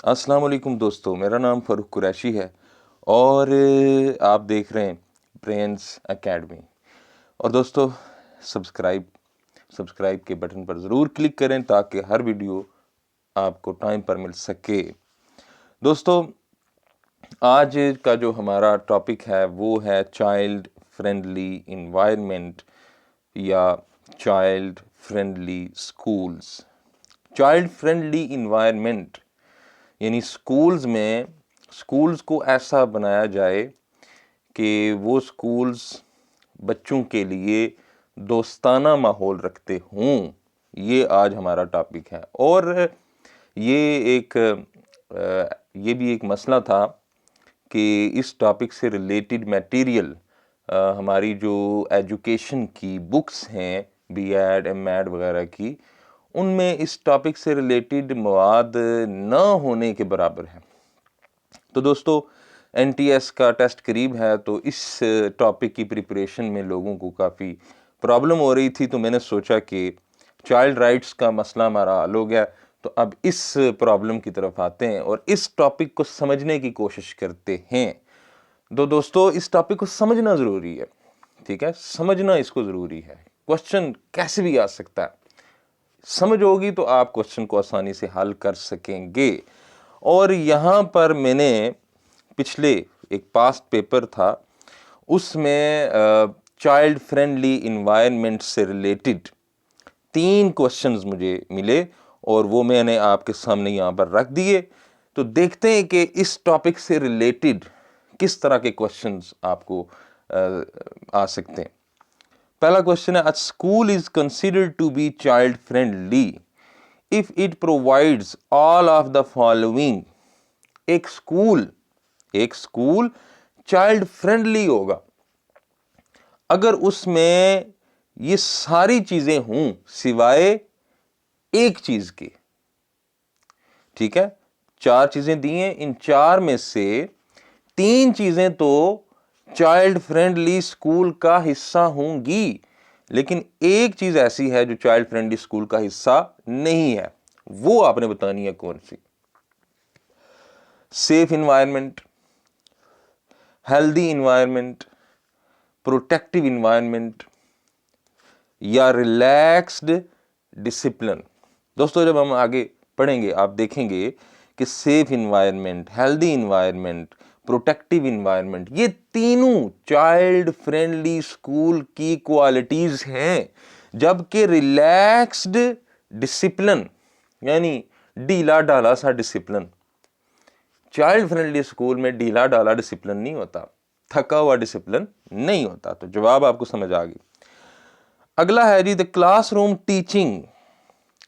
السلام علیکم دوستو، میرا نام فاروق قریشی ہے اور آپ دیکھ رہے ہیں برینز اکیڈمی۔ اور دوستو سبسکرائب کے بٹن پر ضرور کلک کریں تاکہ ہر ویڈیو آپ کو ٹائم پر مل سکے۔ دوستو، آج کا جو ہمارا ٹاپک ہے وہ ہے چائلڈ فرینڈلی انوائرمنٹ یا child friendly schools. Child friendly environment یعنی سکولز کو ایسا بنایا جائے کہ وہ سکولز بچوں کے لیے دوستانہ ماحول رکھتے ہوں۔ یہ آج ہمارا ٹاپک ہے اور یہ بھی ایک مسئلہ تھا کہ اس ٹاپک سے ریلیٹڈ میٹیریل ہماری جو ایجوکیشن کی بکس ہیں بی ایڈ ایم ایڈ وغیرہ کی، ان میں اس ٹاپک سے ریلیٹڈ مواد نہ ہونے کے برابر ہے۔ تو دوستو، این ٹی ایس کا ٹیسٹ قریب ہے تو اس ٹاپک کی پریپریشن میں لوگوں کو کافی پرابلم ہو رہی تھی، تو میں نے سوچا کہ چائلڈ رائٹس کا مسئلہ ہمارا حل ہو گیا، تو اب اس پرابلم کی طرف آتے ہیں اور اس ٹاپک کو سمجھنے کی کوشش کرتے ہیں۔ تو دوستو، اس ٹاپک کو سمجھنا ضروری ہے، ٹھیک ہے؟ سمجھنا اس کو ضروری ہے۔ کوسچن کیسے بھی آ سکتا ہے، سمجھ ہوگی تو آپ کوسچن کو آسانی سے حل کر سکیں گے۔ اور یہاں پر میں نے پچھلے ایک پاسٹ پیپر تھا، اس میں چائلڈ فرینڈلی انوائرمنٹ سے ریلیٹڈ 3 کوسچنز مجھے ملے اور وہ میں نے آپ کے سامنے یہاں پر رکھ دیے۔ تو دیکھتے ہیں کہ اس ٹاپک سے ریلیٹڈ کس طرح کے کوسچنز آپ کو آ سکتے ہیں۔ پہلا کوسچن ہے، school is considered to be child friendly if it provides all of the following۔ ایک سکول چائلڈ فرینڈلی ہوگا اگر اس میں یہ ساری چیزیں ہوں سوائے ایک چیز کے، ٹھیک ہے؟ 4 چیزیں دی ہیں، ان 4 میں سے 3 چیزیں تو چائلڈ فرینڈلی سکول کا حصہ ہوں گی، لیکن ایک چیز ایسی ہے جو چائلڈ فرینڈلی سکول کا حصہ نہیں ہے۔ وہ آپ نے بتانی ہے کون سی؟ Safe environment, healthy environment, protective environment یا ریلیکسڈ ڈسپلن۔ دوستو، جب ہم آگے پڑھیں گے آپ دیکھیں گے کہ safe environment, healthy environment, protective environment, یہ تینوں چائلڈ فرینڈلی سکول کی کوالٹیز ہیں، جبکہ ریلیکسڈ ڈسپلن یعنی ڈھیلا ڈالا سا ڈسپلن، چائلڈ فرینڈلی سکول میں ڈھیلا ڈالا ڈسپلن نہیں ہوتا، تھکا ہوا ڈسپلن نہیں ہوتا۔ تو جواب آپ کو سمجھ آ گئی۔ اگلا ہے جی، the classroom teaching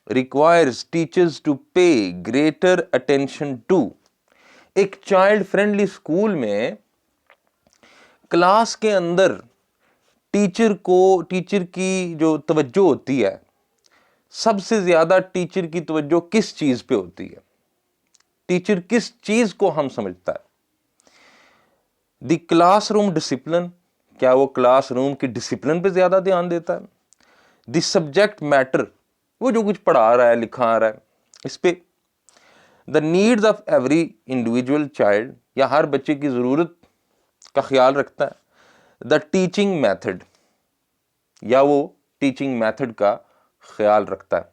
requires teachers to pay greater attention to۔ ایک چائلڈ فرینڈلی سکول میں کلاس کے اندر ٹیچر کی جو توجہ ہوتی ہے، سب سے زیادہ ٹیچر کی توجہ کس چیز پہ ہوتی ہے؟ ٹیچر کس چیز کو ہم سمجھتا ہے؟ دی کلاس روم ڈسپلن، کیا وہ کلاس روم کی ڈسپلن پہ زیادہ دھیان دیتا ہے؟ دی سبجیکٹ میٹر، وہ جو کچھ پڑھا رہا ہے لکھا رہا ہے اس پہ؟ The needs of every individual child, یا ہر بچے کی ضرورت کا خیال رکھتا ہے؟ دا ٹیچنگ میتھڈ، یا وہ ٹیچنگ میتھڈ کا خیال رکھتا ہے؟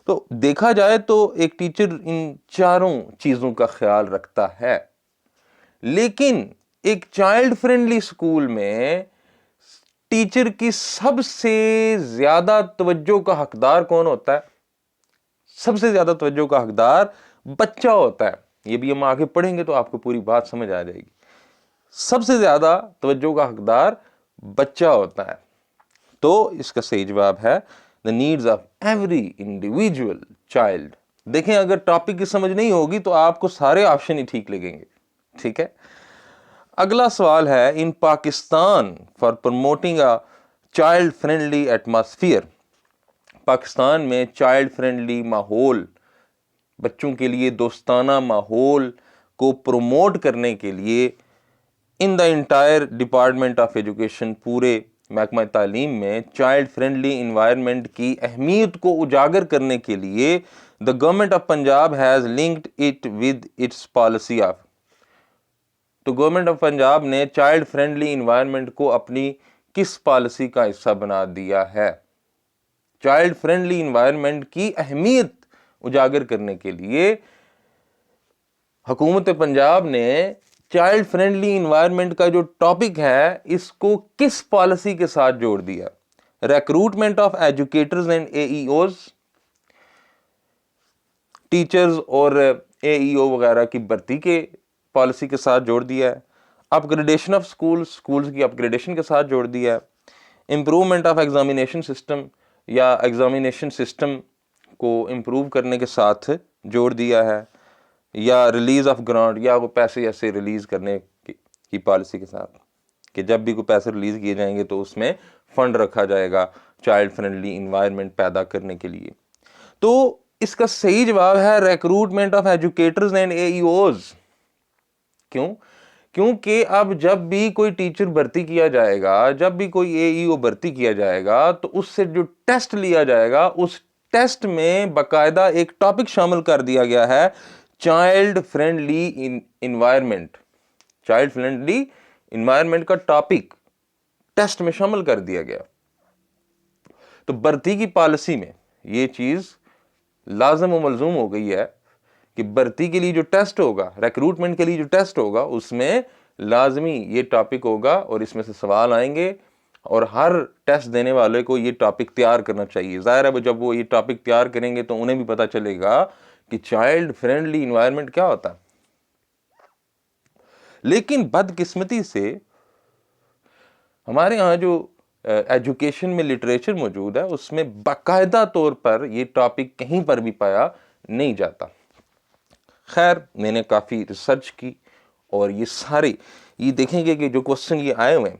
تو دیکھا جائے تو ایک ٹیچر ان چاروں چیزوں کا خیال رکھتا ہے، لیکن ایک چائلڈ فرینڈلی سکول میں ٹیچر کی سب سے زیادہ توجہ کا حقدار کون ہوتا ہے؟ سب سے زیادہ توجہ کا حقدار بچہ ہوتا ہے۔ یہ بھی ہم آگے پڑھیں گے تو آپ کو پوری بات سمجھ آ جائے گی۔ سب سے زیادہ توجہ کا حقدار بچہ ہوتا ہے۔ تو اس کا صحیح جواب ہے the needs of every individual child۔ دیکھیں، اگر ٹاپک کی سمجھ نہیں ہوگی تو آپ کو سارے آپشن ہی ٹھیک لگیں گے، ٹھیک ہے؟ اگلا سوال ہے، in Pakistan for promoting a child friendly atmosphere. Pakistan میں چائلڈ فرینڈلی ماحول، بچوں کے لیے دوستانہ ماحول کو پروموٹ کرنے کے لیے in the entire department of education, پورے محکمہ تعلیم میں چائلڈ فرینڈلی انوائرمنٹ کی اہمیت کو اجاگر کرنے کے لیے The government of Punjab has linked it with its policy of. تو گورنمنٹ آف پنجاب نے چائلڈ فرینڈلی انوائرمنٹ کو اپنی کس پالیسی کا حصہ بنا دیا ہے؟ چائلڈ فرینڈلی انوائرمنٹ کی اہمیت اجاگر کرنے کے لیے حکومت پنجاب نے چائلڈ فرینڈلی انوائرمنٹ کا جو ٹاپک ہے اس کو کس پالیسی کے ساتھ جوڑ دیا؟ Recruitment of educators and a E Os, teachers اور اے ای او وغیرہ کی بھرتی کے پالیسی کے ساتھ جوڑ دیا ہے، اپ گریڈیشن آف اسکولز کی اپ گریڈیشن کے ساتھ جوڑ دیا ہے، امپروومنٹ آف ایگزامینیشن سسٹم یا ایگزامینیشن سسٹم کو امپروو کرنے کے ساتھ جوڑ دیا ہے، یا ریلیز آف گرانٹ یا وہ پیسے ایسے ریلیز کرنے کی پالیسی کے ساتھ کہ جب بھی کوئی پیسے ریلیز کیے جائیں گے تو اس میں فنڈ رکھا جائے گا چائلڈ فرینڈلی انوائرمنٹ پیدا کرنے کے لیے۔ تو اس کا صحیح جواب ہے recruitment of educators and a E Os. کیوں؟ کیونکہ اب جب بھی کوئی ٹیچر بھرتی کیا جائے گا، جب بھی کوئی اے ای او بھرتی کیا جائے گا تو اس سے جو ٹیسٹ لیا جائے گا اس ٹیسٹ میں باقاعدہ ایک ٹاپک شامل کر دیا گیا ہے، child friendly environment. Child friendly environment کا ٹاپک ٹیسٹ میں شامل کر دیا گیا۔ تو بھرتی کی پالیسی میں یہ چیز لازم و ملزوم ہو گئی ہے کہ بھرتی کے لیے جو ٹیسٹ ہوگا، ریکروٹمنٹ کے لیے جو ٹیسٹ ہوگا، اس میں لازمی یہ ٹاپک ہوگا اور اس میں سے سوال آئیں گے اور ہر ٹیسٹ دینے والے کو یہ ٹاپک تیار کرنا چاہیے۔ ظاہر ہے جب وہ یہ ٹاپک تیار کریں گے تو انہیں بھی پتہ چلے گا کہ چائلڈ فرینڈلی انوائرمنٹ کیا ہوتا ہے۔ لیکن بدقسمتی سے ہمارے ہاں جو ایجوکیشن میں لٹریچر موجود ہے اس میں باقاعدہ طور پر یہ ٹاپک کہیں پر بھی پایا نہیں جاتا۔ خیر، میں نے کافی ریسرچ کی اور یہ سارے یہ دیکھیں گے کہ جو کوسچن یہ آئے ہوئے ہیں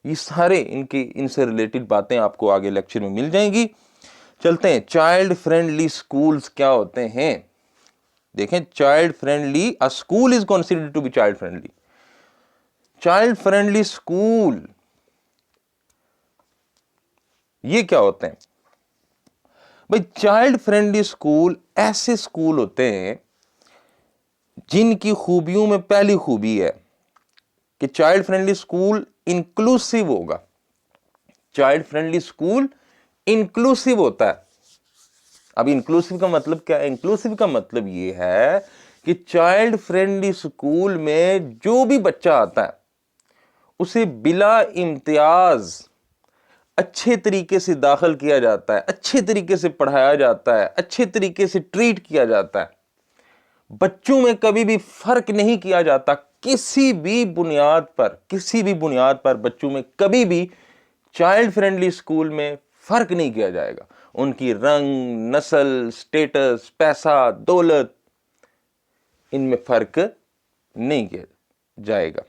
یہ سارے ان سے ریلیٹڈ باتیں آپ کو آگے لیکچر میں مل جائیں گی۔ چلتے ہیں، چائلڈ فرینڈلی سکولز کیا ہوتے ہیں؟ دیکھیں، child friendly school is considered to be child friendly. Child friendly school یہ کیا ہوتے ہیں؟ بھائی چائلڈ فرینڈلی اسکول ایسے اسکول ہوتے ہیں جن کی خوبیوں میں پہلی خوبی ہے کہ چائلڈ فرینڈلی اسکول انکلوسیو ہوگا۔ چائلڈ فرینڈلی اسکول انکلوسیو ہوتا ہے۔ اب انکلوسیو کا مطلب کیا ہے؟ انکلوسیو کا مطلب یہ ہے کہ چائلڈ فرینڈلی اسکول میں جو بھی بچہ آتا ہے اسے بلا امتیاز اچھے طریقے سے داخل کیا جاتا ہے، اچھے طریقے سے پڑھایا جاتا ہے، اچھے طریقے سے ٹریٹ کیا جاتا ہے۔ بچوں میں کبھی بھی فرق نہیں کیا جاتا، کسی بھی بنیاد پر بچوں میں کبھی بھی چائلڈ فرینڈلی اسکول میں فرق نہیں کیا جائے گا۔ ان کی رنگ، نسل، سٹیٹس، پیسہ، دولت، ان میں فرق نہیں کیا جائے گا۔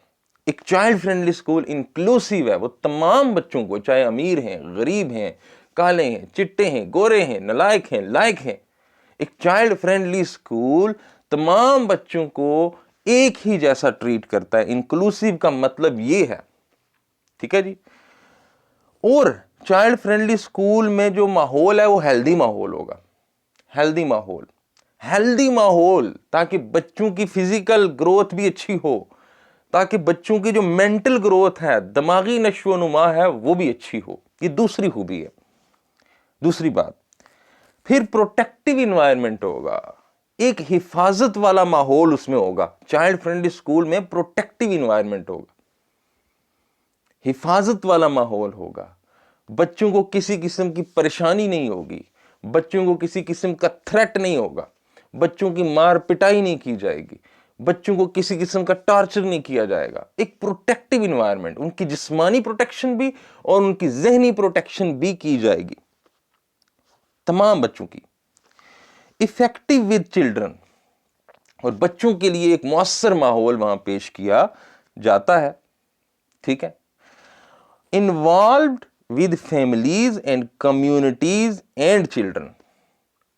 ایک چائلڈ فرینڈلی اسکول انکلوسیو ہے، وہ تمام بچوں کو، چاہے امیر ہیں، غریب ہیں، کالے ہیں، چٹے ہیں، گورے ہیں، نالائق ہیں، لائق ہیں، ایک چائلڈ فرینڈلی اسکول تمام بچوں کو ایک ہی جیسا ٹریٹ کرتا ہے۔ انکلوسیو کا مطلب یہ ہے، ٹھیک ہے جی۔ اور چائلڈ فرینڈلی اسکول میں جو ماحول ہے وہ ہیلدی ماحول ہوگا، ہیلدی ماحول تاکہ بچوں کی فزیکل گروتھ بھی اچھی ہو، تاکہ بچوں کی جو مینٹل گروتھ ہے، دماغی نشو و نما ہے، وہ بھی اچھی ہو۔ یہ دوسری خوبی ہے۔ دوسری بات، پھر پروٹیکٹیو انوائرمنٹ ہوگا، ایک حفاظت والا ماحول اس میں ہوگا۔ چائلڈ فرینڈلی اسکول میں پروٹیکٹیو انوائرمنٹ ہوگا، حفاظت والا ماحول ہوگا، بچوں کو کسی قسم کی پریشانی نہیں ہوگی، بچوں کو کسی قسم کا تھریٹ نہیں ہوگا، بچوں کی مار پٹائی نہیں کی جائے گی، بچوں کو کسی قسم کا ٹارچر نہیں کیا جائے گا۔ ایک پروٹیکٹیو انوائرمنٹ، ان کی جسمانی پروٹیکشن بھی اور ان کی ذہنی پروٹیکشن بھی کی جائے گی تمام بچوں کی۔ افیکٹو ود چلڈرن، اور بچوں کے لیے ایک مؤثر ماحول وہاں پیش کیا جاتا ہے، ٹھیک ہے۔ Involved with families and communities and children,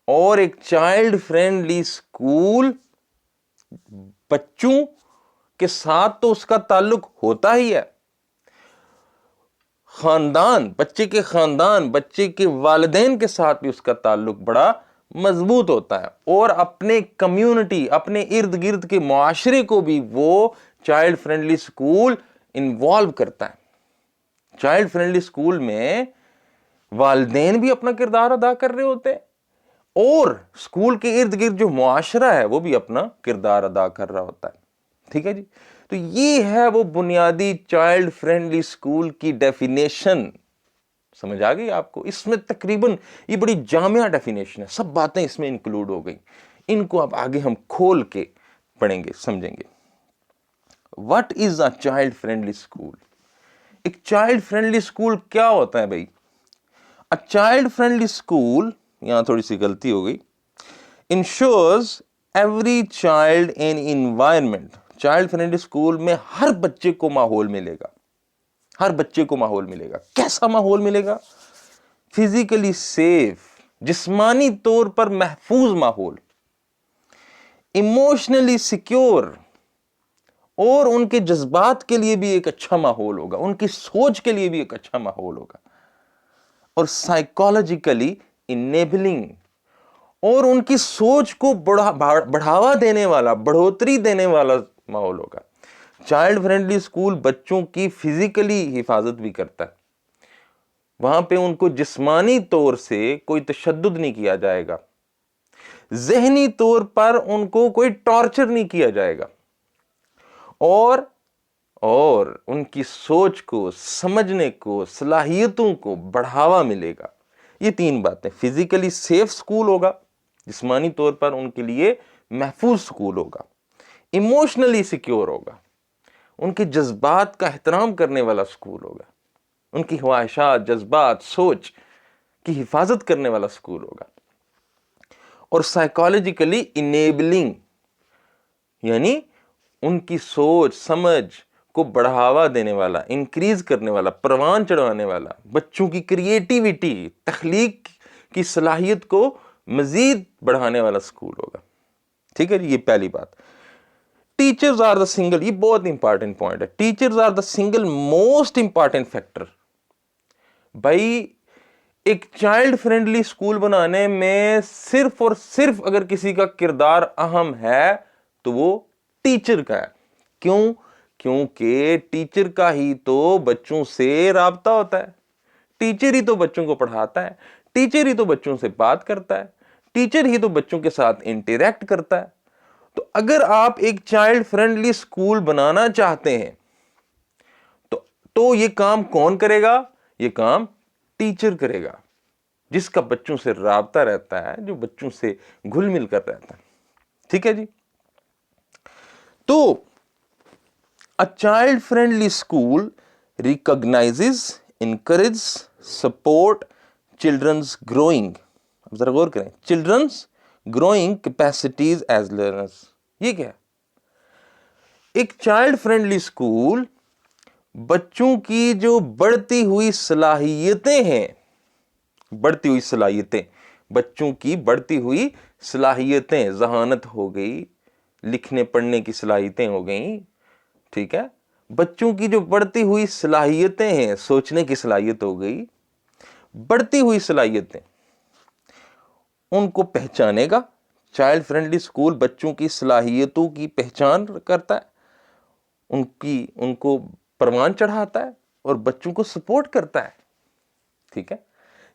اور ایک چائلڈ فرینڈلی اسکول بچوں کے ساتھ تو اس کا تعلق ہوتا ہی ہے، خاندان، بچے کے والدین کے ساتھ بھی اس کا تعلق بڑا مضبوط ہوتا ہے اور اپنے کمیونٹی، اپنے ارد گرد کے معاشرے کو بھی وہ چائلڈ فرینڈلی اسکول انوالو کرتا ہے۔ چائلڈ فرینڈلی اسکول میں والدین بھی اپنا کردار ادا کر رہے ہوتے ہیں اور اسکول کے ارد گرد جو معاشرہ ہے وہ بھی اپنا کردار ادا کر رہا ہوتا ہے۔ ٹھیک ہے جی، تو یہ ہے وہ بنیادی چائلڈ فرینڈلی اسکول کی ڈیفینیشن۔ سمجھ آ گئی آپ کو؟ اس میں تقریباً یہ بڑی جامع ڈیفینیشن ہے، سب باتیں اس میں انکلوڈ ہو گئی۔ ان کو اب آگے ہم کھول کے پڑھیں گے، سمجھیں گے۔ What is a child friendly school? ایک چائلڈ فرینڈلی اسکول کیا ہوتا ہے بھائی؟ اے چائلڈ فرینڈلی اسکول، یہاں تھوڑی سی غلطی ہو گئی، ensures every child in environment. Child friendly school میں ہر بچے کو ماحول ملے گا، ہر بچے کو ماحول ملے گا۔ کیسا ماحول ملے گا؟ فزیکلی سیف، جسمانی طور پر محفوظ ماحول، ایموشنلی سیکیور، اور ان کے جذبات کے لیے بھی ایک اچھا ماحول ہوگا، ان کی سوچ کے لیے بھی ایک اچھا ماحول ہوگا، اور سائیکولوجیکلی انیبلنگ، اور ان کی سوچ کو بڑھاوا دینے والا، بڑھوتری دینے والا ماحول ہوگا۔ چائلڈ فرینڈلی اسکول بچوں کی فزیکلی حفاظت بھی کرتا ہے، وہاں پہ ان کو جسمانی طور سے کوئی تشدد نہیں کیا جائے گا، ذہنی طور پر ان کو کوئی ٹارچر نہیں کیا جائے گا، اور ان کی سوچ کو، سمجھنے کو، صلاحیتوں کو بڑھاوا ملے گا۔ یہ تین باتیں، فزیکلی سیف سکول ہوگا، جسمانی طور پر ان کے لیے محفوظ سکول ہوگا، ایموشنلی سیکیور ہوگا، ان کے جذبات کا احترام کرنے والا سکول ہوگا، ان کی خواہشات، جذبات، سوچ کی حفاظت کرنے والا سکول ہوگا، اور سائیکولوجیکلی انیبلنگ، یعنی ان کی سوچ سمجھ کو بڑھاوا دینے والا، انکریز کرنے والا، پروان چڑھانے والا، بچوں کی کریٹیوٹی، تخلیق کی صلاحیت کو مزید بڑھانے والا سکول ہوگا۔ ٹھیک ہے جی، یہ پہلی بات۔ ٹیچرز آر دا سنگل، یہ بہت امپارٹنٹ پوائنٹ ہے، teachers are the single most important factor. بھائی ایک چائلڈ فرینڈلی سکول بنانے میں صرف اور صرف اگر کسی کا کردار اہم ہے تو وہ ٹیچر کا ہے۔ کیوں؟ کیونکہ ٹیچر کا ہی تو بچوں سے رابطہ ہوتا ہے، ٹیچر ہی تو بچوں کو پڑھاتا ہے، ٹیچر ہی تو بچوں سے بات کرتا ہے، ٹیچر ہی تو بچوں کے ساتھ انٹریکٹ کرتا ہے۔ تو اگر آپ ایک چائلڈ فرینڈلی سکول بنانا چاہتے ہیں تو یہ کام کون کرے گا؟ یہ کام ٹیچر کرے گا، جس کا بچوں سے رابطہ رہتا ہے، جو بچوں سے گھل مل کر رہتا ہے۔ ٹھیک ہے جی، تو a child friendly school recognizes, encourages, support children's growing، اب ذرا غور کریں، children's growing capacities as learners۔ یہ کیا ہے؟ ایک چائلڈ فرینڈلی اسکول بچوں کی جو بڑھتی ہوئی صلاحیتیں ہیں، بچوں کی بڑھتی ہوئی صلاحیتیں، ذہانت ہو گئی، لکھنے پڑھنے کی صلاحیتیں ہو گئیں، ٹھیک ہے، بچوں کی جو بڑھتی ہوئی صلاحیتیں ہیں، سوچنے کی صلاحیت ہو گئی، بڑھتی ہوئی صلاحیتیں، ان کو پہچانے گا۔ چائلڈ فرینڈلی اسکول بچوں کی صلاحیتوں کی پہچان کرتا ہے، ان کو پروان چڑھاتا ہے اور بچوں کو سپورٹ کرتا ہے۔ ٹھیک ہے،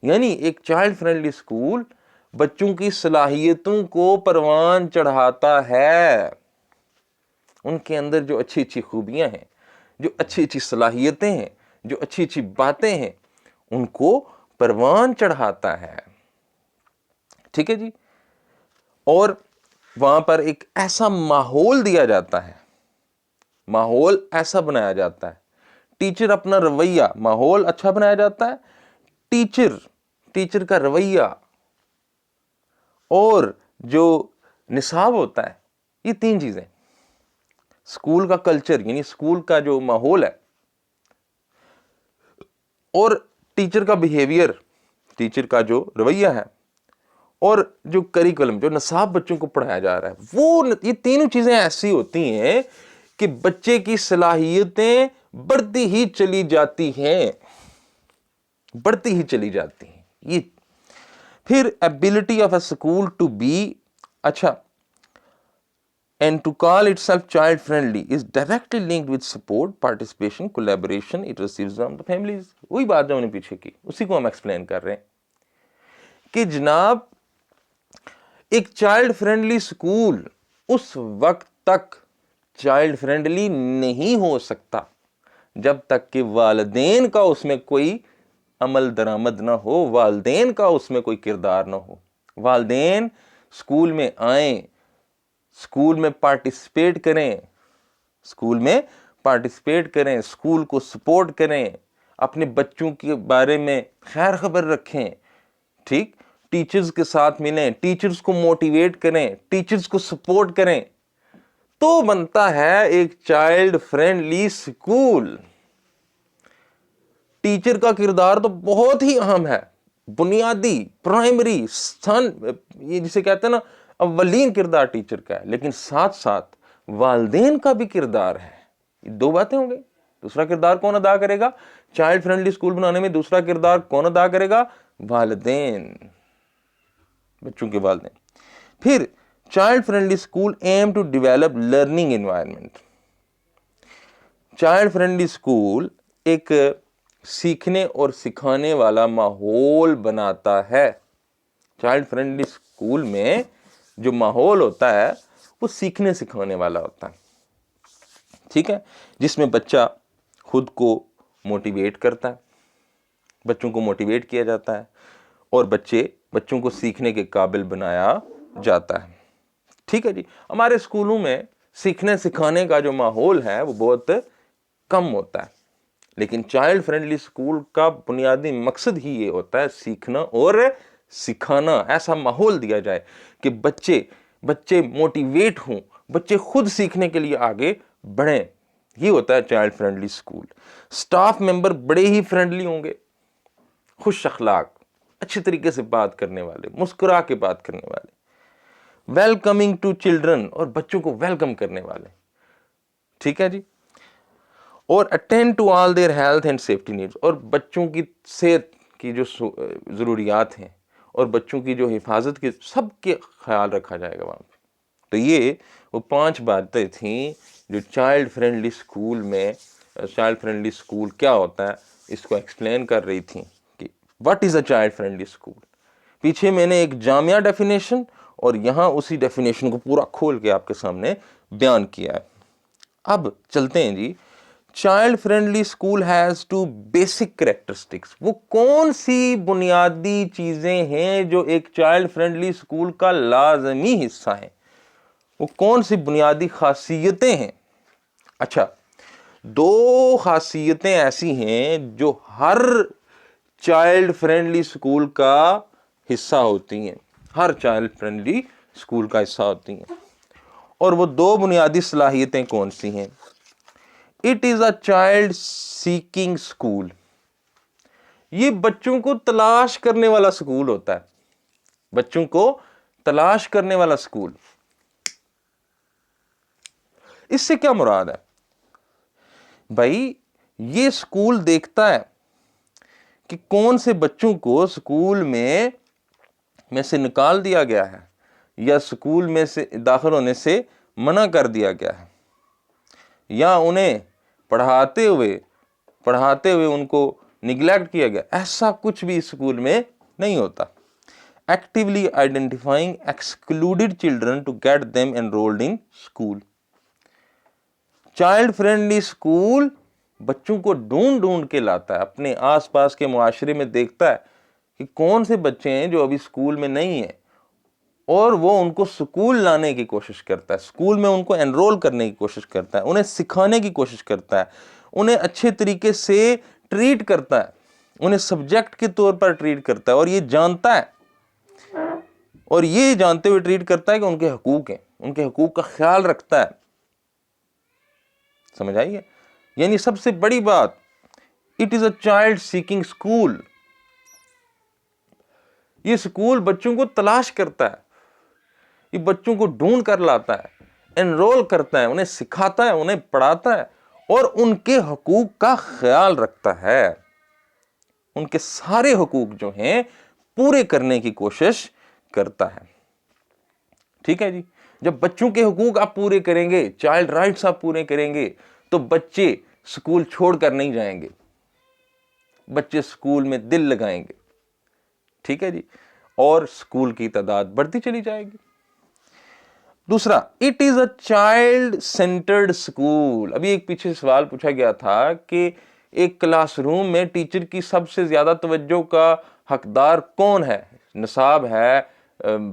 یعنی ایک چائلڈ فرینڈلی اسکول بچوں کی صلاحیتوں کو پروان چڑھاتا ہے، ان کے اندر جو اچھی اچھی خوبیاں ہیں، جو اچھی اچھی صلاحیتیں ہیں، جو اچھی اچھی باتیں ہیں، ان کو پروان چڑھاتا ہے۔ ٹھیک ہے جی، اور وہاں پر ایک ایسا ماحول دیا جاتا ہے، ماحول ایسا بنایا جاتا ہے، ٹیچر اپنا رویہ، ماحول اچھا بنایا جاتا ہے، ٹیچر کا رویہ اور جو نصاب ہوتا ہے، یہ تین چیزیں، اسکول کا کلچر یعنی اسکول کا جو ماحول ہے، اور ٹیچر کا بیہیویئر، ٹیچر کا جو رویہ ہے، اور جو کریکولم، جو نصاب بچوں کو پڑھایا جا رہا ہے، وہ یہ تینوں چیزیں ایسی ہوتی ہیں کہ بچے کی صلاحیتیں بڑھتی ہی چلی جاتی ہیں، بڑھتی ہی چلی جاتی ہیں۔ یہ پھر ability of a school to be اچھا and to call itself child friendly is directly linked with support, participation, collaboration it receives from the families. وہی بات جو ہم نے پیچھے کی اسی کو ہم ایکسپلین کر رہے ہیں کہ جناب ایک چائلڈ فرینڈلی اسکول اس وقت تک چائلڈ فرینڈلی نہیں ہو سکتا جب تک کہ والدین کا اس میں کوئی عمل درآمد نہ ہو، والدین کا اس میں کوئی کردار نہ ہو. والدین اسکول میں آئیں، اسکول میں پارٹیسپیٹ کریں، اسکول کو سپورٹ کریں، اپنے بچوں کے بارے میں خیر خبر رکھیں، ٹھیک، ٹیچرز کے ساتھ ملیں، ٹیچرز کو موٹیویٹ کریں، ٹیچرز کو سپورٹ کریں، تو بنتا ہے ایک چائلڈ فرینڈلی اسکول. ٹیچر کا کردار تو بہت ہی اہم ہے، بنیادی، پرائمری، یہ جسے کہتے ہیں نا اولین کردار ٹیچر کا ہے، لیکن ساتھ ساتھ والدین کا بھی کردار ہے. یہ دو باتیں ہوں گئی. دوسرا کردار کون ادا کرے گا چائلڈ فرینڈلی اسکول بنانے میں؟ دوسرا کردار کون ادا کرے گا؟ والدین، بچوں کے والدین. پھر child friendly school aim to develop learning environment. Child friendly school ایک سیکھنے اور سکھانے والا ماحول بناتا ہے. چائلڈ فرینڈلی اسکول میں جو ماحول ہوتا ہے وہ سیکھنے سکھانے والا ہوتا ہے، ٹھیک ہے، جس میں بچہ خود کو موٹیویٹ کرتا ہے، بچوں کو موٹیویٹ کیا جاتا ہے اور بچوں کو سیکھنے کے قابل بنایا جاتا ہے. ٹھیک ہے جی. ہمارے اسکولوں میں سیکھنے سکھانے کا جو ماحول ہے وہ بہت کم ہوتا ہے، لیکن چائلڈ فرینڈلی اسکول کا بنیادی مقصد ہی یہ ہوتا ہے سیکھنا اور سکھانا. ایسا ماحول دیا جائے کہ بچے موٹیویٹ ہوں، بچے خود سیکھنے کے لیے آگے بڑھیں. یہ ہوتا ہے child friendly school. Staff member بڑے ہی فرینڈلی ہوں گے، خوش اخلاق، اچھے طریقے سے بات کرنے والے، مسکرا کے بات کرنے والے، ویلکمنگ ٹو چلڈرن، اور بچوں کو ویلکم کرنے والے. ٹھیک ہے جی. اور attend to all their health and safety needs, اور بچوں کی صحت کی جو ضروریات ہیں اور بچوں کی جو حفاظت کی سب کے خیال رکھا جائے گا وہاں پہ. تو یہ وہ 5 باتیں تھیں جو چائلڈ فرینڈلی اسکول میں، چائلڈ فرینڈلی اسکول کیا ہوتا ہے اس کو ایکسپلین کر رہی تھیں کہ what is a child friendly school. پیچھے میں نے ایک جامعہ ڈیفینیشن اور یہاں اسی ڈیفینیشن کو پورا کھول کے آپ کے سامنے بیان کیا ہے. اب چلتے ہیں جی. Child friendly school has 2 basic characteristics. وہ کون سی بنیادی چیزیں ہیں جو ایک چائلڈ فرینڈلی اسکول کا لازمی حصہ ہیں؟ وہ کون سی بنیادی خاصیتیں ہیں؟ اچھا، 2 خاصیتیں ایسی ہیں جو ہر چائلڈ فرینڈلی اسکول کا حصہ ہوتی ہیں، ہر چائلڈ فرینڈلی اسکول کا حصہ ہوتی ہیں. اور وہ 2 بنیادی صلاحیتیں کون سی ہیں؟ It is a child seeking school. یہ بچوں کو تلاش کرنے والا اسکول ہوتا ہے، بچوں کو تلاش کرنے والا اسکول. اس سے کیا مراد ہے بھائی؟ یہ اسکول دیکھتا ہے کہ کون سے بچوں کو اسکول میں سے نکال دیا گیا ہے یا اسکول میں سے داخل ہونے سے منع کر دیا گیا ہے، یا انہیں پڑھاتے ہوئے ان کو نگلیکٹ کیا گیا. ایسا کچھ بھی اسکول میں نہیں ہوتا. Actually identifying excluded children to get them enrolled in school. Child friendly school بچوں کو ڈھونڈ کے لاتا ہے، اپنے آس پاس کے معاشرے میں دیکھتا ہے کہ کون سے بچے ہیں جو ابھی اسکول میں نہیں ہیں، اور وہ ان کو سکول لانے کی کوشش کرتا ہے، اسکول میں ان کو انرول کرنے کی کوشش کرتا ہے، انہیں سکھانے کی کوشش کرتا ہے، انہیں اچھے طریقے سے ٹریٹ کرتا ہے، انہیں سبجیکٹ کے طور پر ٹریٹ کرتا ہے، اور یہ جانتا ہے، اور یہ جانتے ہوئے ٹریٹ کرتا ہے کہ ان کے حقوق ہیں، ان کے حقوق کا خیال رکھتا ہے. سمجھ آئی ہے؟ یعنی سب سے بڑی بات، it is a child seeking school. یہ اسکول بچوں کو تلاش کرتا ہے، یہ بچوں کو ڈھونڈ کر لاتا ہے، انرول کرتا ہے، انہیں سکھاتا ہے، انہیں پڑھاتا ہے، اور ان کے حقوق کا خیال رکھتا ہے. ان کے سارے حقوق جو ہیں پورے کرنے کی کوشش کرتا ہے. ٹھیک ہے جی. جب بچوں کے حقوق آپ پورے کریں گے, چائلڈ رائٹس آپ پورے کریں گے, تو بچے سکول چھوڑ کر نہیں جائیں گے, بچے سکول میں دل لگائیں گے. ٹھیک ہے جی. اور سکول کی تعداد بڑھتی چلی جائے گی. دوسرا, it is a child centred school. ابھی ایک پیچھے سوال پوچھا گیا تھا کہ ایک کلاس روم میں ٹیچر کی سب سے زیادہ توجہ کا حقدار کون ہے, نصاب ہے,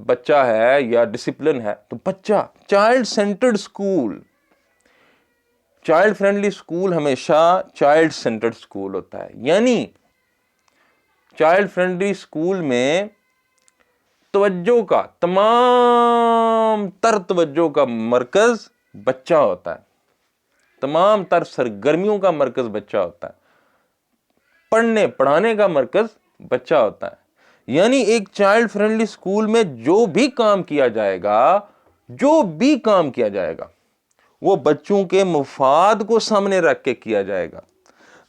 بچہ ہے, یا ڈسپلن ہے؟ تو بچہ. Child centred school, child friendly school ہمیشہ چائلڈ سینٹرڈ اسکول ہوتا ہے. یعنی چائلڈ فرینڈلی اسکول میں توجہ کا, تمام تر توجہ کا مرکز بچہ ہوتا ہے, تمام تر سرگرمیوں کا مرکز بچہ ہوتا ہے, پڑھنے پڑھانے کا مرکز بچہ ہوتا ہے. یعنی ایک چائلڈ فرینڈلی اسکول میں جو بھی کام کیا جائے گا, جو بھی کام کیا جائے گا, وہ بچوں کے مفاد کو سامنے رکھ کے کیا جائے گا,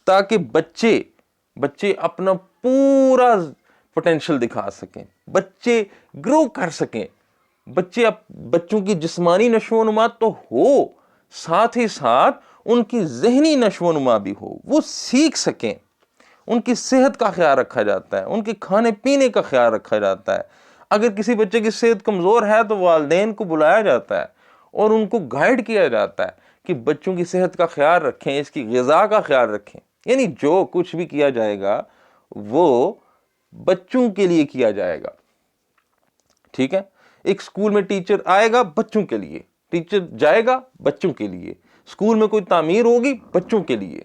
تاکہ بچے اپنا پورا پوٹینشل دکھا سکیں, بچے گرو کر سکیں, بچوں کی جسمانی نشو و نما تو ہو, ساتھ ہی ساتھ ان کی ذہنی نشو و نما بھی ہو, وہ سیکھ سکیں. ان کی صحت کا خیال رکھا جاتا ہے, ان کے کھانے پینے کا خیال رکھا جاتا ہے. اگر کسی بچے کی صحت کمزور ہے تو والدین کو بلایا جاتا ہے اور ان کو گائیڈ کیا جاتا ہے کہ بچوں کی صحت کا خیال رکھیں, اس کی غذا کا خیال رکھیں. یعنی جو کچھ بھی کیا جائے گا وہ بچوں کے لیے کیا جائے گا. ٹھیک ہے. ایک اسکول میں ٹیچر آئے گا بچوں کے لیے, ٹیچر جائے گا بچوں کے لیے, اسکول میں کوئی تعمیر ہوگی بچوں کے لیے.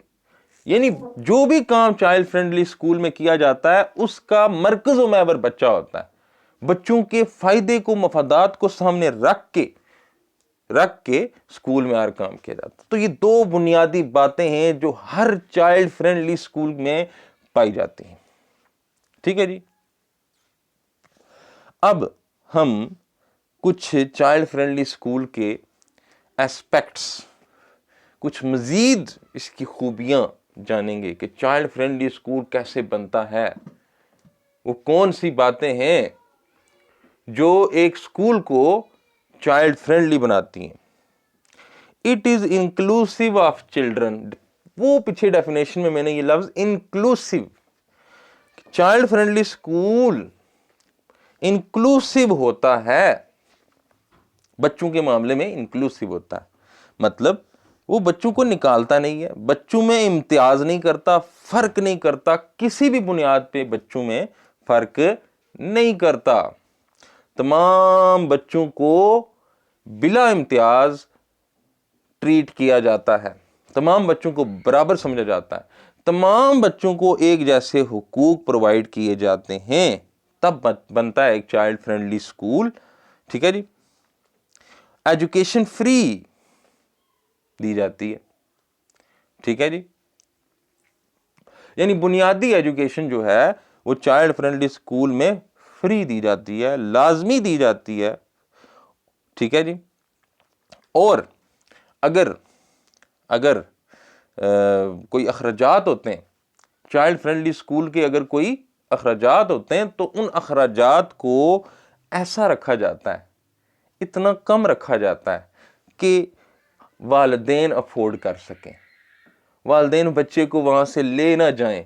یعنی جو بھی کام چائلڈ فرینڈلی اسکول میں کیا جاتا ہے اس کا مرکز و محور بچہ ہوتا ہے. بچوں کے فائدے کو, مفادات کو سامنے رکھ کے اسکول میں ہر کام کیا جاتا ہے. تو یہ دو بنیادی باتیں ہیں جو ہر چائلڈ فرینڈلی اسکول میں پائی جاتی ہیں. ٹھیک ہے جی. اب ہم کچھ چائلڈ فرینڈلی اسکول کے ایسپیکٹس, کچھ مزید اس کی خوبیاں جانیں گے کہ چائلڈ فرینڈلی اسکول کیسے بنتا ہے. وہ کون سی باتیں ہیں جو ایک اسکول کو چائلڈ فرینڈلی بناتی ہیں. It is inclusive of children. وہ پیچھے ڈیفینیشن میں نے یہ لفظ inclusive, child friendly school inclusive ہوتا ہے, بچوں کے معاملے میں انکلوسیو ہوتا ہے. مطلب وہ بچوں کو نکالتا نہیں ہے, بچوں میں امتیاز نہیں کرتا, فرق نہیں کرتا, کسی بھی بنیاد پہ بچوں میں فرق نہیں کرتا. تمام بچوں کو بلا امتیاز ٹریٹ کیا جاتا ہے, تمام بچوں کو برابر سمجھا جاتا ہے, تمام بچوں کو ایک جیسے حقوق پرووائڈ کیے جاتے ہیں, تب بنتا ہے ایک چائلڈ فرینڈلی اسکول. ٹھیک ہے جی. ایجوکیشن فری دی جاتی ہے. ٹھیک ہے جی. یعنی بنیادی ایجوکیشن جو ہے وہ چائلڈ فرینڈلی اسکول میں فری دی جاتی ہے, لازمی دی جاتی ہے. ٹھیک ہے جی. اور اگر کوئی اخراجات ہوتے ہیں چائلڈ فرینڈلی اسکول کے, اگر کوئی اخراجات ہوتے ہیں تو ان اخراجات کو ایسا رکھا جاتا ہے, اتنا کم رکھا جاتا ہے کہ والدین افورڈ کر سکیں, والدین بچے کو وہاں سے لے نہ جائیں.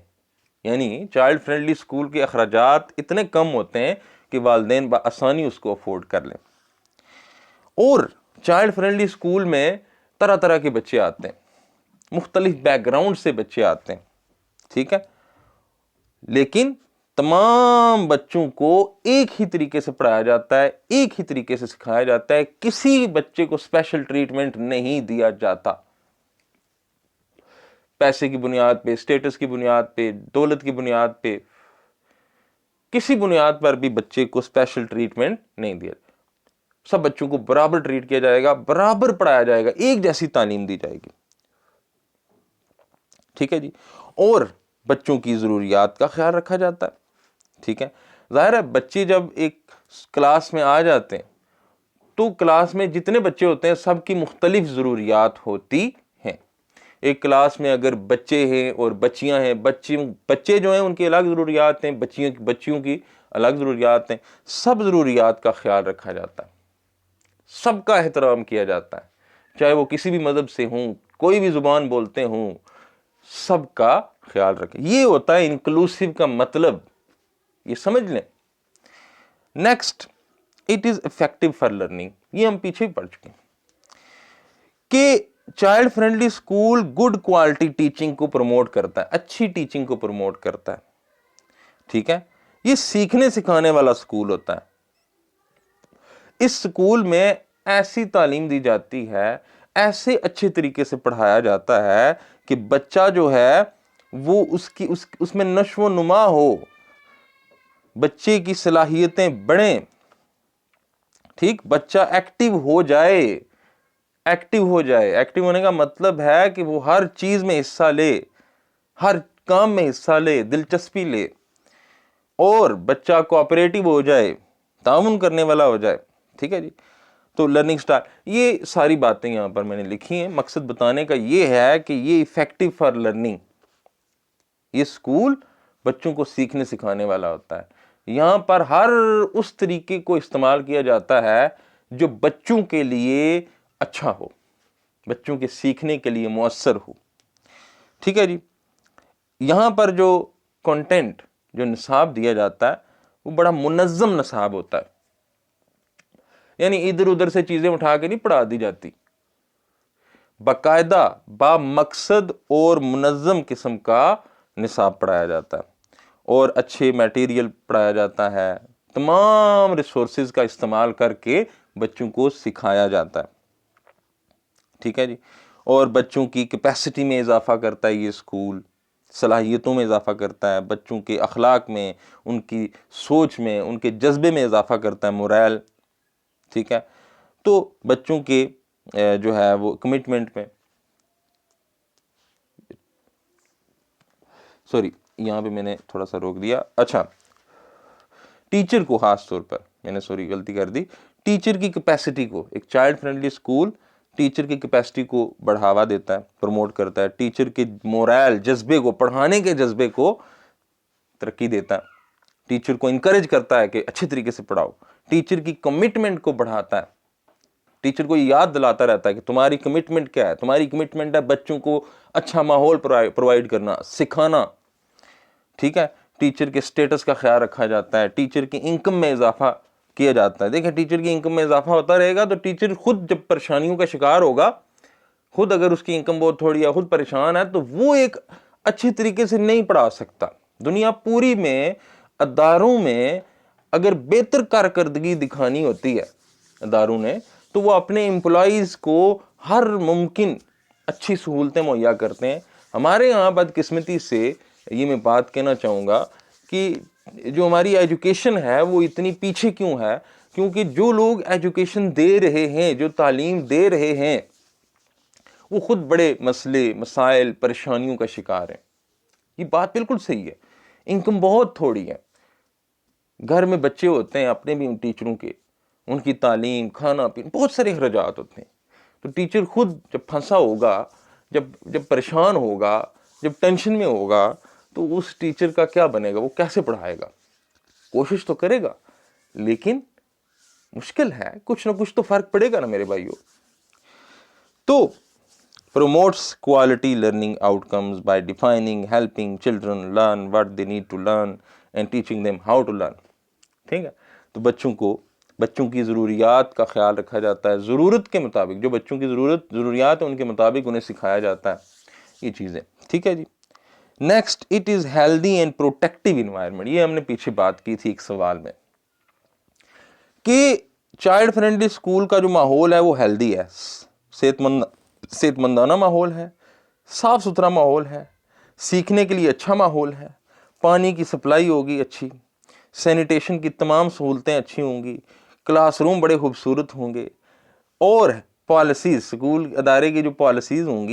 یعنی چائلڈ فرینڈلی اسکول کے اخراجات اتنے کم ہوتے ہیں کہ والدین بآسانی اس کو افورڈ کر لیں. اور چائلڈ فرینڈلی اسکول میں طرح طرح کے بچے آتے ہیں, مختلف بیک گراؤنڈ سے بچے آتے ہیں. ٹھیک ہے. لیکن تمام بچوں کو ایک ہی طریقے سے پڑھایا جاتا ہے, ایک ہی طریقے سے سکھایا جاتا ہے, کسی بچے کو اسپیشل ٹریٹمنٹ نہیں دیا جاتا. پیسے کی بنیاد پہ, اسٹیٹس کی بنیاد پہ, دولت کی بنیاد پہ, کسی بنیاد پر بھی بچے کو اسپیشل ٹریٹمنٹ نہیں دیا. سب بچوں کو برابر ٹریٹ کیا جائے گا, برابر پڑھایا جائے گا, ایک جیسی تعلیم دی جائے گی. ٹھیک ہے جی. اور بچوں کی ضروریات کا خیال رکھا جاتا ہے. ٹھیک ہے. ظاہر ہے بچے جب ایک کلاس میں آ جاتے ہیں تو کلاس میں جتنے بچے ہوتے ہیں سب کی مختلف ضروریات ہوتی ہیں. ایک کلاس میں اگر بچے ہیں اور بچیاں ہیں, بچے جو ہیں ان کی الگ ضروریات ہیں, بچیوں کی الگ ضروریات ہیں، سب ضروریات کا خیال رکھا جاتا ہے، سب کا احترام کیا جاتا ہے، چاہے وہ کسی بھی مذہب سے ہوں، کوئی بھی زبان بولتے ہوں، سب کا خیال رکھیں. یہ ہوتا ہے انکلوسیو کا مطلب، یہ سمجھ لیں. Next, it is effective for learning. یہ ہم پیچھے پڑھ چکے ہیں کہ child friendly school good quality teaching کو پروموٹ کرتا ہے، اچھی ٹیچنگ کو پروموٹ کرتا ہے. ٹھیک ہے، یہ سیکھنے سکھانے والا اسکول ہوتا ہے. اس اسکول میں ایسی تعلیم دی جاتی ہے، ایسے اچھے طریقے سے پڑھایا جاتا ہے کہ بچہ جو ہے وہ اس میں نشو و نما ہو، بچے کی صلاحیتیں بڑھیں. ٹھیک، بچہ ایکٹیو ہو جائے. ایکٹیو ہونے کا مطلب ہے کہ وہ ہر چیز میں حصہ لے، ہر کام میں حصہ لے، دلچسپی لے، اور بچہ کوآپریٹو ہو جائے، تعاون کرنے والا ہو جائے. ٹھیک ہے جی. تو لرننگ سٹائل، یہ ساری باتیں یہاں پر میں نے لکھی ہیں. مقصد بتانے کا یہ ہے کہ یہ افیکٹو فار لرننگ، یہ اسکول بچوں کو سیکھنے سکھانے والا ہوتا ہے. یہاں پر ہر اس طریقے کو استعمال کیا جاتا ہے جو بچوں کے لیے اچھا ہو، بچوں کے سیکھنے کے لیے مؤثر ہو. ٹھیک ہے جی. یہاں پر جو کنٹینٹ، جو نصاب دیا جاتا ہے وہ بڑا منظم نصاب ہوتا ہے، یعنی ادھر ادھر سے چیزیں اٹھا کے نہیں پڑھا دی جاتی، باقاعدہ با مقصد اور منظم قسم کا نصاب پڑھایا جاتا ہے، اور اچھے میٹیریل پڑھایا جاتا ہے، تمام ریسورسز کا استعمال کر کے بچوں کو سکھایا جاتا ہے. ٹھیک ہے جی. اور بچوں کی کیپیسٹی میں اضافہ کرتا ہے یہ اسکول، صلاحیتوں میں اضافہ کرتا ہے، بچوں کے اخلاق میں، ان کی سوچ میں، ان کے جذبے میں اضافہ کرتا ہے، مورائل. ٹھیک ہے. تو بچوں کے جو ہے وہ کمٹمنٹ میں، سوری یہاں پہ میں نے تھوڑا سا روک دیا. اچھا، ٹیچر کو خاص طور پر میں نے غلطی کر دی. ٹیچر کی کیپیسٹی کو، ایک چائلڈ فرینڈلی اسکول ٹیچر کی کیپیسٹی کو بڑھاوا دیتا ہے، پروموٹ کرتا ہے، ٹیچر کے مورائل، جذبے کو، پڑھانے کے جذبے کو ترقی دیتا ہے، ٹیچر کو انکریج کرتا ہے کہ اچھے طریقے سے پڑھاؤ، ٹیچر کی کمٹمنٹ کو بڑھاتا ہے، ٹیچر کو یاد دلاتا رہتا ہے کہ تمہاری کمٹمنٹ کیا ہے. تمہاری کمٹمنٹ ہے بچوں کو اچھا ماحول پرووائڈ کرنا، سکھانا. ٹھیک ہے. ٹیچر کے سٹیٹس کا خیال رکھا جاتا ہے، ٹیچر کی انکم میں اضافہ کیا جاتا ہے. دیکھیں، ٹیچر کی انکم میں اضافہ ہوتا رہے گا تو ٹیچر خود جب پریشانیوں کا شکار ہوگا، خود اگر اس کی انکم بہت تھوڑی ہے، خود پریشان ہے، تو وہ ایک اچھی طریقے سے نہیں پڑھا سکتا. دنیا پوری میں اداروں میں اگر بہتر کارکردگی دکھانی ہوتی ہے اداروں نے، تو وہ اپنے امپلائیز کو ہر ممکن اچھی سہولتیں مہیا کرتے ہیں. ہمارے یہاں بدقسمتی سے یہ میں بات کہنا چاہوں گا کہ جو ہماری ایجوکیشن ہے وہ اتنی پیچھے کیوں ہے؟ کیونکہ جو لوگ ایجوکیشن دے رہے ہیں، جو تعلیم دے رہے ہیں، وہ خود بڑے مسئلے، مسائل، پریشانیوں کا شکار ہیں. یہ بات بالکل صحیح ہے. انکم بہت تھوڑی ہے، گھر میں بچے ہوتے ہیں اپنے بھی ٹیچروں کے، ان کی تعلیم، کھانا پینا، بہت سارے اخراجات ہوتے ہیں. تو ٹیچر خود جب پھنسا ہوگا، جب پریشان ہوگا، جب ٹینشن میں ہوگا، تو اس ٹیچر کا کیا بنے گا؟ وہ کیسے پڑھائے گا؟ کوشش تو کرے گا لیکن مشکل ہے، کچھ نہ کچھ تو فرق پڑے گا نا میرے بھائیوں. تو promotes quality learning outcomes by defining, helping children learn what they need to learn and teaching them how to learn. ٹھیک ہے. تو بچوں کی ضروریات کا خیال رکھا جاتا ہے، ضرورت کے مطابق، جو بچوں کی ضروریات ہیں ان کے مطابق انہیں سکھایا جاتا ہے یہ چیزیں. ٹھیک ہے جی. Next, it is healthy and protective environment. یہ ہم نے پیچھے بات کی تھی ایک سوال میں کہ چائلڈ فرینڈلی اسکول کا جو ماحول ہے وہ ہیلدی ہے، صحت مندانہ ماحول ہے، صاف ستھرا ماحول ہے، سیکھنے کے لیے اچھا ماحول ہے، پانی کی سپلائی ہوگی اچھی، سینیٹیشن کی تمام سہولتیں اچھی ہوں گی، کلاس روم بڑے خوبصورت ہوں گے، اور پالیسیز، اسکول ادارے کی جو پالیسیز ہوں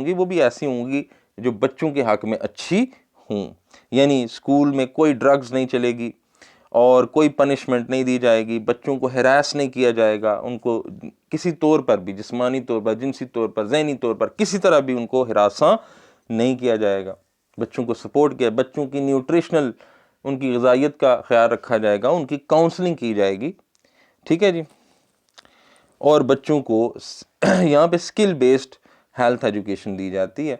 گی وہ بھی ایسی ہوں گی جو بچوں کے حق میں اچھی ہوں. یعنی اسکول میں کوئی ڈرگز نہیں چلے گی اور کوئی پنشمنٹ نہیں دی جائے گی، بچوں کو ہراس نہیں کیا جائے گا، ان کو کسی طور پر بھی، جسمانی طور پر، جنسی طور پر، ذہنی طور پر، کسی طرح بھی ان کو ہراساں نہیں کیا جائے گا. بچوں کو سپورٹ کیا، بچوں کی نیوٹریشنل ان کی غذائیت کا خیال رکھا جائے گا، ان کی کاؤنسلنگ کی جائے گی، ٹھیک ہے جی. اور بچوں کو یہاں پہ اسکل بیسڈ ہیلتھ ایجوکیشن دی جاتی ہے،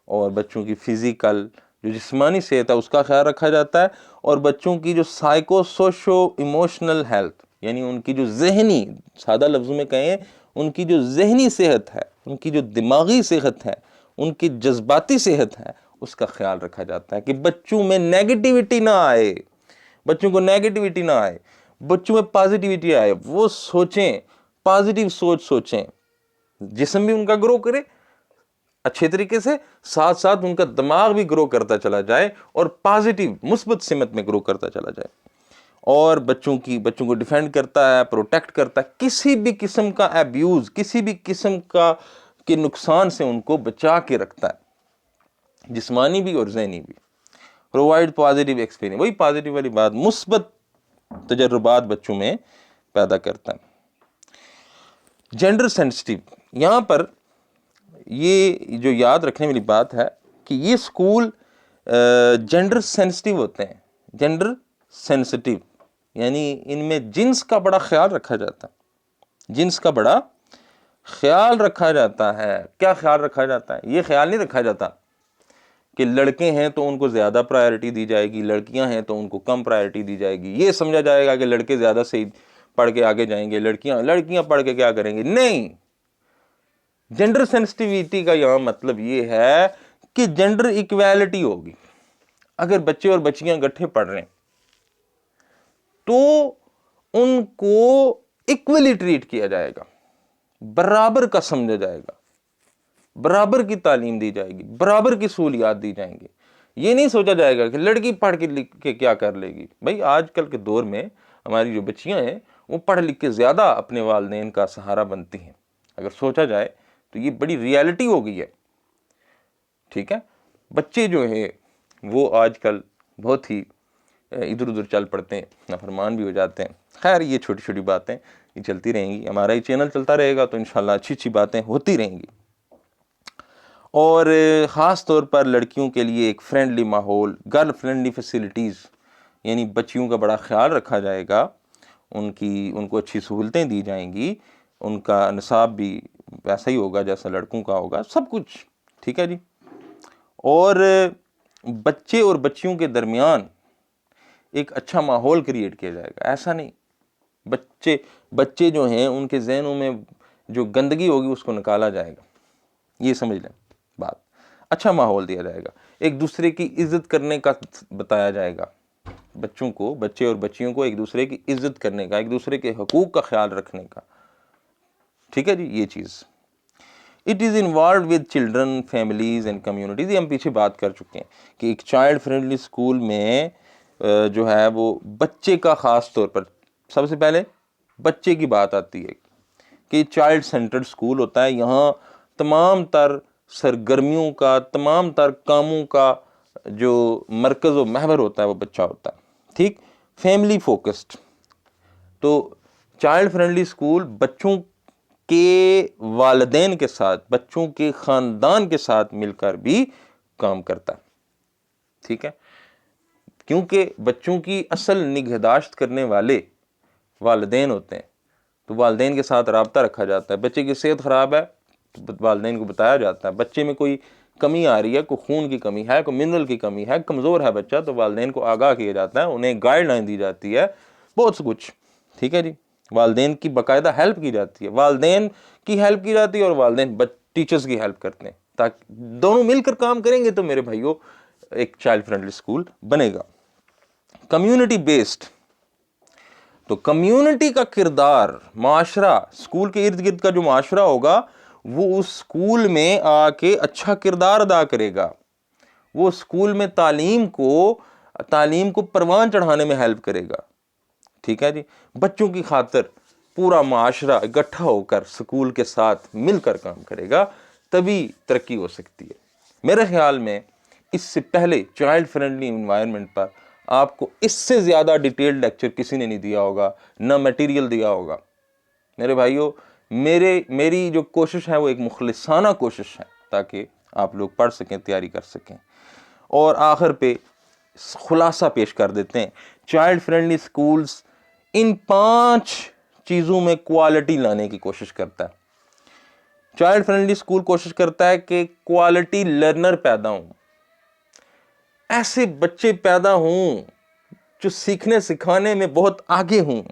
اور بچوں کی فزیکل جو جسمانی صحت ہے اس کا خیال رکھا جاتا ہے، اور بچوں کی جو سائیکو سوشو ایموشنل ہیلتھ، یعنی ان کی جو ذہنی، سادہ لفظوں میں کہیں ان کی جو ذہنی صحت ہے، ان کی جو دماغی صحت ہے، ان کی جذباتی صحت ہے، اس کا خیال رکھا جاتا ہے کہ بچوں میں نیگیٹیوٹی نہ آئے، بچوں کو نیگیٹیوٹی نہ آئے، بچوں میں پازیٹیوٹی آئے، وہ سوچیں، پازیٹیو سوچ سوچیں، جسم بھی ان کا گرو کرے اچھے طریقے سے، ساتھ ساتھ ان کا دماغ بھی گرو کرتا چلا جائے اور پازیٹیو مثبت سمت میں گرو کرتا چلا جائے، اور بچوں کو ڈیفینڈ کرتا ہے، پروٹیکٹ کرتا ہے، کسی بھی قسم کا ایبیوز، کسی بھی قسم کا کے نقصان سے ان کو بچا کے رکھتا ہے، جسمانی بھی اور ذہنی بھی. پرووائڈ پازیٹیو ایکسپیرینس، وہی پازیٹیو والی بات، مثبت تجربات بچوں میں پیدا کرتا ہے. جینڈر سینسٹیو، یہاں پر یہ جو یاد رکھنے والی بات ہے کہ یہ اسکول جینڈر سینسٹیو ہوتے ہیں. جینڈر سینسٹیو یعنی ان میں جنس کا بڑا خیال رکھا جاتا ہے، جنس کا بڑا خیال رکھا جاتا ہے. کیا خیال رکھا جاتا ہے؟ یہ خیال نہیں رکھا جاتا کہ لڑکے ہیں تو ان کو زیادہ پرائرٹی دی جائے گی، لڑکیاں ہیں تو ان کو کم پرائرٹی دی جائے گی، یہ سمجھا جائے گا کہ لڑکے زیادہ صحیح پڑھ کے آگے جائیں گے، لڑکیاں پڑھ کے کیا کریں گے. نہیں، جینڈر سینسٹیویٹی کا یہاں مطلب یہ ہے کہ جینڈر ایکویلٹی ہوگی. اگر بچے اور بچیاں گٹھے پڑھ رہے ہیں تو ان کو ایکولی ٹریٹ کیا جائے گا، برابر کا سمجھا جائے گا، برابر کی تعلیم دی جائے گی، برابر کی سہولیات دی جائیں گی. یہ نہیں سوچا جائے گا کہ لڑکی پڑھ کے لکھ کے کیا کر لے گی. بھائی آج کل کے دور میں ہماری جو بچیاں ہیں وہ پڑھ لکھ کے زیادہ اپنے والدین کا سہارا بنتی ہیں. اگر سوچا جائے تو یہ بڑی ریالٹی ہو گئی ہے، ٹھیک ہے. بچے جو ہیں وہ آج کل بہت ہی ادھر ادھر چل پڑتے ہیں، نافرمان بھی ہو جاتے ہیں. خیر یہ چھوٹی چھوٹی باتیں یہ چلتی رہیں گی، ہمارا یہ چینل چلتا رہے گا تو انشاءاللہ اچھی اچھی باتیں ہوتی رہیں گی. اور خاص طور پر لڑکیوں کے لیے ایک فرینڈلی ماحول، گرل فرینڈلی فیسلٹیز، یعنی بچیوں کا بڑا خیال رکھا جائے گا، ان کو اچھی سہولتیں دی جائیں گی، ان کا نصاب بھی ویسا ہی ہوگا جیسا لڑکوں کا ہوگا، سب کچھ ٹھیک ہے جی. اور بچے اور بچیوں کے درمیان ایک اچھا ماحول کریٹ کیا جائے گا. ایسا نہیں بچے جو ہیں ان کے ذہنوں میں جو گندگی ہوگی اس کو نکالا جائے گا، یہ سمجھ لیں بات. اچھا ماحول دیا جائے گا، ایک دوسرے کی عزت کرنے کا بتایا جائے گا، بچے اور بچیوں کو ایک دوسرے کی عزت کرنے کا، ایک دوسرے کے حقوق کا خیال رکھنے کا، ٹھیک ہے جی. یہ چیز it is involved with children, families and communities, یہ ہم پیچھے بات کر چکے ہیں کہ ایک چائلڈ فرینڈلی اسکول میں جو ہے وہ بچے کا خاص طور پر سب سے پہلے بچے کی بات آتی ہے کہ چائلڈ سینٹرڈ اسکول ہوتا ہے. یہاں تمام تر سرگرمیوں کا، تمام تر کاموں کا جو مرکز و محور ہوتا ہے وہ بچہ ہوتا ہے، ٹھیک. فیملی فوکسڈ، تو چائلڈ فرینڈلی اسکول بچوں کے والدین کے ساتھ، بچوں کے خاندان کے ساتھ مل کر بھی کام کرتا ہے، ٹھیک ہے. کیونکہ بچوں کی اصل نگہداشت کرنے والے والدین ہوتے ہیں، تو والدین کے ساتھ رابطہ رکھا جاتا ہے. بچے کی صحت خراب ہے تو والدین کو بتایا جاتا ہے، بچے میں کوئی کمی آ رہی ہے، کوئی خون کی کمی ہے، کوئی منرل کی کمی ہے، کمزور ہے بچہ، تو والدین کو آگاہ کیا جاتا ہے، انہیں گائیڈ لائن دی جاتی ہے، بہت سے کچھ، ٹھیک ہے جی. والدین کی باقاعدہ ہیلپ کی جاتی ہے، والدین کی ہیلپ کی جاتی ہے اور والدین ٹیچرز کی ہیلپ کرتے ہیں، تاکہ دونوں مل کر کام کریں گے تو میرے بھائیوں ایک چائلڈ فرینڈلی اسکول بنے گا. کمیونٹی بیسڈ، تو کمیونٹی کا کردار، معاشرہ، اسکول کے ارد گرد کا جو معاشرہ ہوگا وہ اس اسکول میں آ کے اچھا کردار ادا کرے گا، وہ اسکول میں تعلیم کو پروان چڑھانے میں ہیلپ کرے گا، ٹھیک ہے جی. بچوں کی خاطر پورا معاشرہ اکٹھا ہو کر اسکول کے ساتھ مل کر کام کرے گا، تبھی ترقی ہو سکتی ہے. میرے خیال میں اس سے پہلے چائلڈ فرینڈلی انوائرمنٹ پر آپ کو اس سے زیادہ ڈیٹیلڈ لیکچر کسی نے نہیں دیا ہوگا، نہ میٹیریل دیا ہوگا. میرے بھائیوں، میری جو کوشش ہے وہ ایک مخلصانہ کوشش ہے تاکہ آپ لوگ پڑھ سکیں، تیاری کر سکیں. اور آخر پہ خلاصہ پیش کر دیتے ہیں. چائلڈ فرینڈلی سکولز ان 5 چیزوں میں کوالٹی لانے کی کوشش کرتا ہے. چائلڈ فرینڈلی سکول کوشش کرتا ہے کہ کوالٹی لرنر پیدا ہوں, ایسے بچے پیدا ہوں جو سیکھنے سکھانے میں بہت آگے ہوں,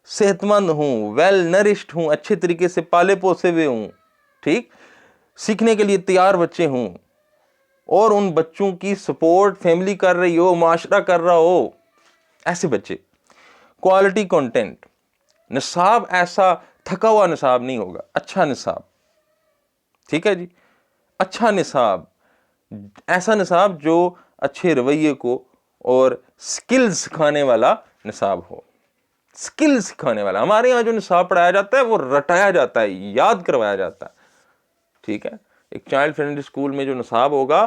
صحت مند ہوں, ویل نرشڈ ہوں, اچھے طریقے سے پالے پوسے ہوئے ہوں, ٹھیک, سیکھنے کے لیے تیار بچے ہوں, اور ان بچوں کی سپورٹ فیملی کر رہی ہو, معاشرہ کر رہا ہو, ایسے بچے. کوالٹی کنٹینٹ, نصاب ایسا تھکا ہوا نصاب نہیں ہوگا, اچھا نصاب, ٹھیک ہے جی, اچھا نصاب, ایسا نصاب جو اچھے رویے کو اور سکل سکھانے والا نصاب ہو. سکل سکھانے والا, ہمارے یہاں جو نصاب پڑھایا جاتا ہے وہ رٹایا جاتا ہے, یاد کروایا جاتا ہے, ٹھیک ہے. ایک چائلڈ فرینڈلی اسکول میں جو نصاب ہوگا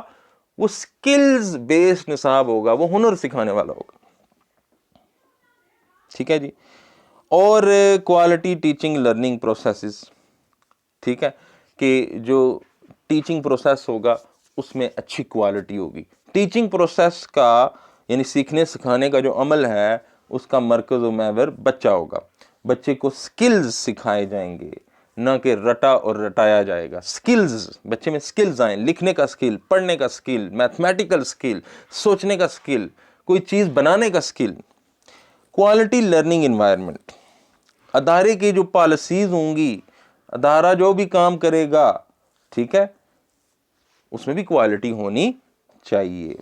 وہ سکلز بیسڈ نصاب ہوگا, وہ ہنر سکھانے والا ہوگا, ٹھیک ہے جی. اور کوالٹی ٹیچنگ لرننگ پروسیسز, ٹھیک ہے, کہ جو ٹیچنگ پروسیس ہوگا اس میں اچھی کوالٹی ہوگی. ٹیچنگ پروسیس کا یعنی سیکھنے سکھانے کا جو عمل ہے اس کا مرکز و محور بچہ ہوگا. بچے کو سکلز سکھائے جائیں گے, نہ کہ رٹا اور رٹایا جائے گا. سکلز, بچے میں سکلز آئیں, لکھنے کا سکل, پڑھنے کا سکل, میتھمیٹیکل سکل, سوچنے کا سکل, کوئی چیز بنانے کا سکل. کوالٹی لرننگ انوائرمنٹ, ادارے کی جو پالیسیز ہوں گی, ادارہ جو بھی کام کرے گا, ٹھیک ہے, اس میں بھی کوالٹی ہونی چاہیے,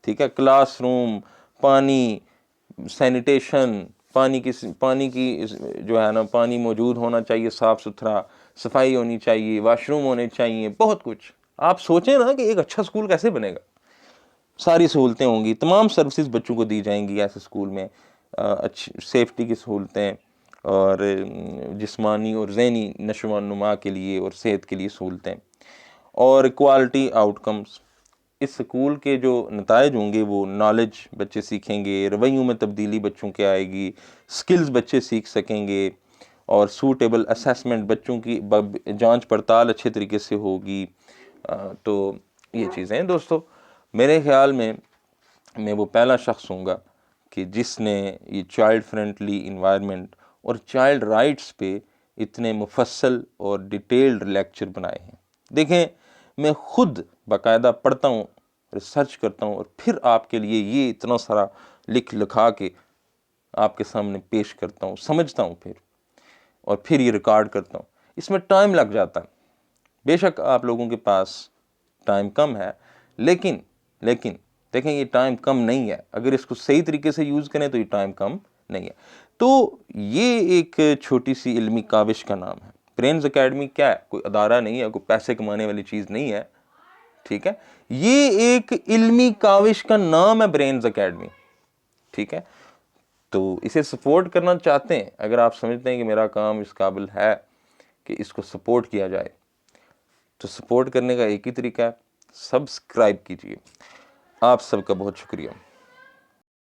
ٹھیک ہے. کلاس روم, پانی, سینیٹیشن, پانی کی جو ہے نا پانی موجود ہونا چاہیے, صاف ستھرا, صفائی ہونی چاہیے, واش روم ہونے چاہیے, بہت کچھ. آپ سوچیں نا کہ ایک اچھا اسکول کیسے بنے گا. ساری سہولتیں ہوں گی, تمام سروسز بچوں کو دی جائیں گی ایسے اسکول میں, اچھی سیفٹی کی سہولتیں, اور جسمانی اور ذہنی نشو و نما کے لیے اور صحت کے لیے سہولتیں. اور کوالٹی آؤٹ کمز, اس سکول کے جو نتائج ہوں گے وہ نالج بچے سیکھیں گے, رویوں میں تبدیلی بچوں کے آئے گی, سکلز بچے سیکھ سکیں گے, اور سوٹیبل اسیسمنٹ, بچوں کی جانچ پڑتال اچھے طریقے سے ہوگی. تو یہ چیزیں ہیں دوستو. میرے خیال میں وہ پہلا شخص ہوں گا کہ جس نے یہ چائلڈ فرینڈلی انوائرمنٹ اور چائلڈ رائٹس پہ اتنے مفصل اور ڈیٹیلڈ لیکچر بنائے ہیں. دیکھیں, میں خود باقاعدہ پڑھتا ہوں, ریسرچ کرتا ہوں, اور پھر آپ کے لیے یہ اتنا سارا لکھا کے آپ کے سامنے پیش کرتا ہوں, سمجھتا ہوں پھر, اور پھر یہ ریکارڈ کرتا ہوں. اس میں ٹائم لگ جاتا ہے. بے شک آپ لوگوں کے پاس ٹائم کم ہے, لیکن دیکھیں یہ ٹائم کم نہیں ہے. اگر اس کو صحیح طریقے سے یوز کریں تو یہ ٹائم کم نہیں ہے. تو یہ ایک چھوٹی سی علمی کاوش کا نام ہے. برینز اکیڈمی کیا ہے؟ کوئی ادارہ نہیں ہے, کوئی پیسے کمانے والی چیز نہیں ہے, ٹھیک ہے. یہ ایک علمی کاوش کا نام ہے, برینز اکیڈمی, ٹھیک ہے. تو اسے سپورٹ کرنا چاہتے ہیں, اگر آپ سمجھتے ہیں کہ میرا کام اس قابل ہے کہ اس کو سپورٹ کیا جائے, تو سپورٹ کرنے کا ایک ہی طریقہ ہے, سبسکرائب کیجئے. آپ سب کا بہت شکریہ.